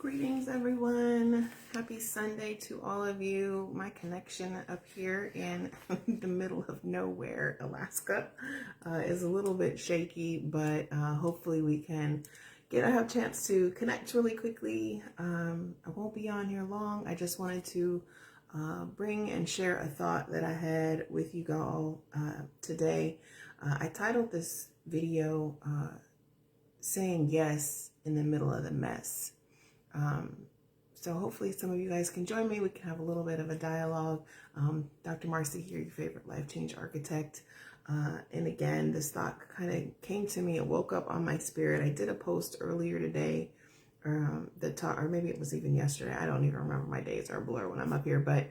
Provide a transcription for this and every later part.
Greetings, everyone. Happy Sunday to all of you. My connection up here in the middle of nowhere, Alaska, is a little bit shaky, but hopefully we can have a chance to connect really quickly. I won't be on here long. I just wanted to bring and share a thought that I had with you all today. I titled this video saying yes in the middle of the mess. So hopefully some of you guys can join me. We can have a little bit of a dialogue. Dr. Marci here, your favorite life change architect. And again, this thought kind of came to me. It woke up on my spirit. I did a post earlier today, or maybe it was even yesterday. I don't even remember. My days are a blur when I'm up here, but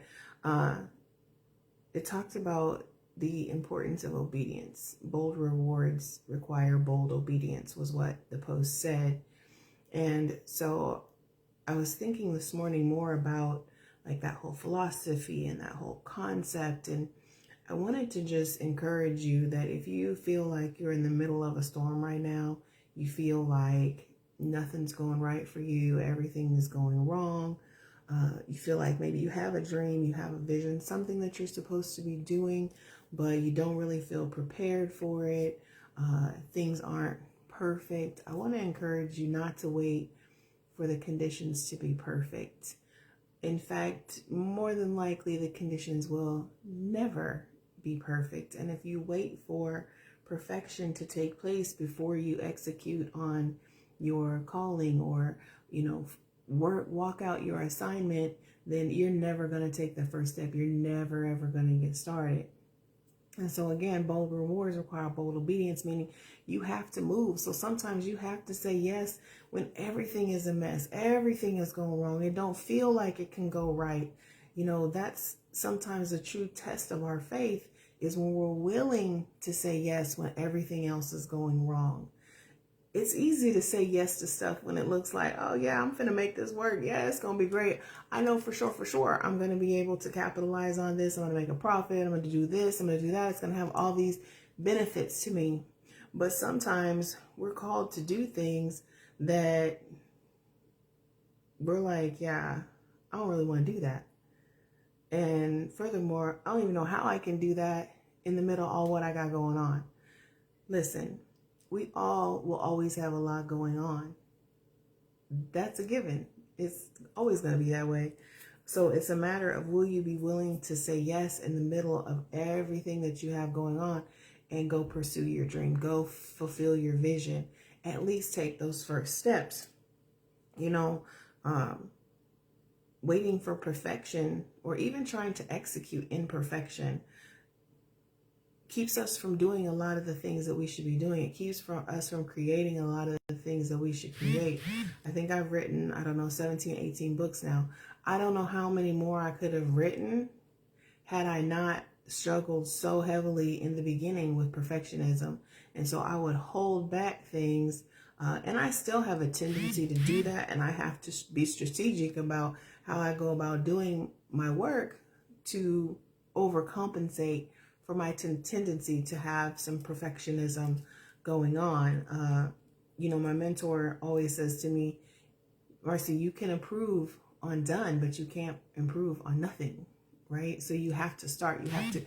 it talked about the importance of obedience. Bold rewards require bold obedience was what the post said. And so I was thinking this morning more about like that whole philosophy and that whole concept. And I wanted to just encourage you that if you feel like you're in the middle of a storm right now, you feel like nothing's going right for you, everything is going wrong. You feel like maybe you have a dream, you have a vision, something that you're supposed to be doing, but you don't really feel prepared for it. Things aren't perfect. I want to encourage you not to wait for the conditions to be perfect. In fact, more than likely, the conditions will never be perfect. And if you wait for perfection to take place before you execute on your calling or, walk out your assignment, then you're never going to take the first step. You're never, ever going to get started. And so again, bold rewards require bold obedience, meaning you have to move. So sometimes you have to say yes when everything is a mess, everything is going wrong. It don't feel like it can go right. That's sometimes a true test of our faith is when we're willing to say yes when everything else is going wrong. It's easy to say yes to stuff when it looks like, oh yeah, I'm finna make this work. Yeah, it's gonna be great. I know for sure, I'm gonna be able to capitalize on this. I'm gonna make a profit. I'm gonna do this. I'm gonna do that. It's gonna have all these benefits to me. But sometimes we're called to do things that we're like, yeah, I don't really want to do that. And furthermore, I don't even know how I can do that in the middle of all what I got going on. Listen. We all will always have a lot going on. That's a given. It's always going to be that way. So it's a matter of, will you be willing to say yes in the middle of everything that you have going on and go pursue your dream, go fulfill your vision, at least take those first steps. Waiting for perfection or even trying to execute imperfection keeps us from doing a lot of the things that we should be doing. It keeps us from creating a lot of the things that we should create. I think I've written, 17, 18 books now. I don't know how many more I could have written had I not struggled so heavily in the beginning with perfectionism. And so I would hold back things. And I still have a tendency to do that. And I have to be strategic about how I go about doing my work to overcompensate for my tendency to have some perfectionism going on. My mentor always says to me, Marci, you can improve on done, but you can't improve on nothing, right? So you have to start, you have to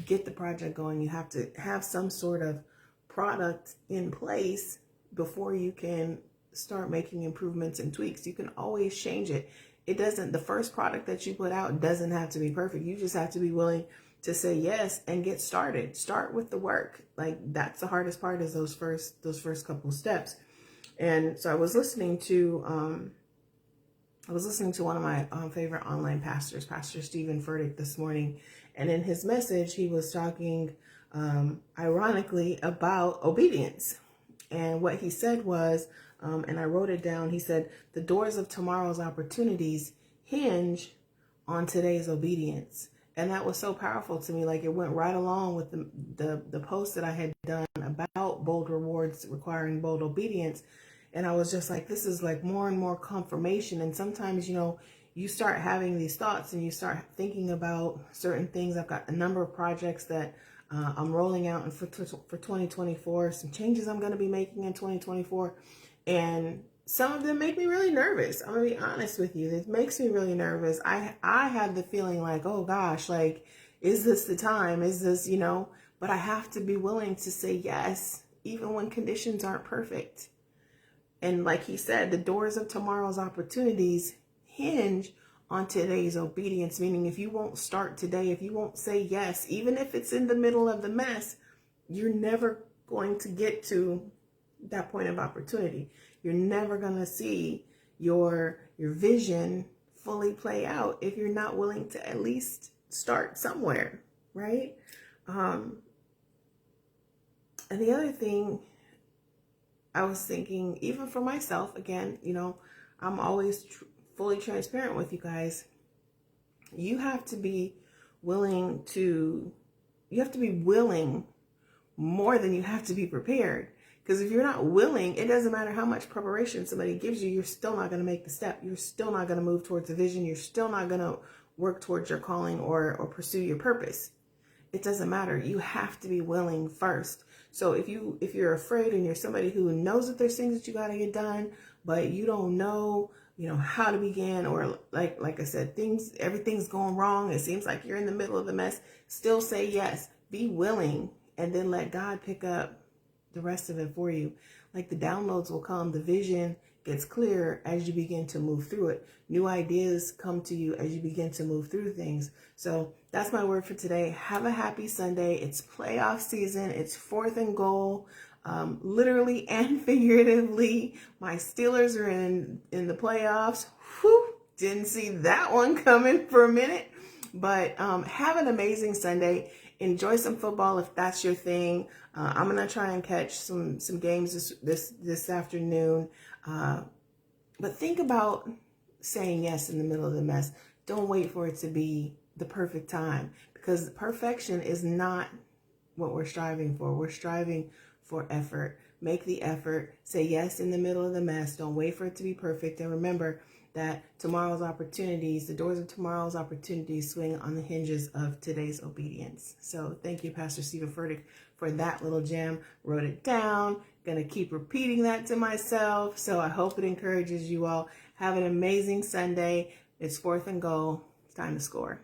get the project going. You have to have some sort of product in place before you can start making improvements and tweaks. You can always change it. The first product that you put out doesn't have to be perfect. You just have to be willing to say yes and get started. Start with the work. Like, that's the hardest part, is those first couple steps. And so I was listening to one of my favorite online pastors, Pastor Stephen Furtick, this morning, and in his message he was talking ironically about obedience. And what he said was, and I wrote it down, he said, the doors of tomorrow's opportunities hinge on today's obedience. And that was so powerful to me. Like, it went right along with the post that I had done about bold rewards requiring bold obedience. And I was just like, this is like more and more confirmation. And sometimes, you start having these thoughts and you start thinking about certain things. I've got a number of projects that I'm rolling out for 2024, some changes I'm going to be making in 2024. And some of them make me really nervous. I'm gonna be honest with you. It makes me really nervous. I have the feeling like, oh gosh, like, is this the time? Is this, but I have to be willing to say yes, even when conditions aren't perfect. And like he said, the doors of tomorrow's opportunities hinge on today's obedience, meaning if you won't start today, if you won't say yes, even if it's in the middle of the mess, you're never going to get to that point of opportunity. You're never going to see your vision fully play out if you're not willing to at least start somewhere, right? And the other thing I was thinking, even for myself, again, I'm always fully transparent with you guys. You have to be willing more than you have to be prepared. Because if you're not willing, it doesn't matter how much preparation somebody gives you, you're still not going to make the step. You're still not going to move towards a vision. You're still not going to work towards your calling or pursue your purpose. It doesn't matter. You have to be willing first. So if you're afraid and you're somebody who knows that there's things that you got to get done, but you don't know, how to begin, or like I said, everything's going wrong. It seems like you're in the middle of the mess. Still say yes. Be willing, and then let God pick up the rest of it for you. Like, the downloads will come, the vision gets clearer as you begin to move through it. New ideas come to you as you begin to move through things. So that's my word for today. Have a happy Sunday. It's playoff season. It's 4th and goal, literally and figuratively. My Steelers are in the playoffs. Whew, didn't see that one coming for a minute. But have an amazing Sunday. Enjoy some football if that's your thing. I'm gonna try and catch some games this afternoon. But think about saying yes in the middle of the mess. Don't wait for it to be the perfect time, because perfection is not what we're striving for. We're striving for effort. Make the effort. Say yes in the middle of the mess. Don't wait for it to be perfect. And remember that tomorrow's opportunities, the doors of tomorrow's opportunities, swing on the hinges of today's obedience. So thank you, Pastor Stephen Furtick, for that little gem. Wrote it down. Going to keep repeating that to myself. So I hope it encourages you all. Have an amazing Sunday. It's 4th and goal. It's time to score.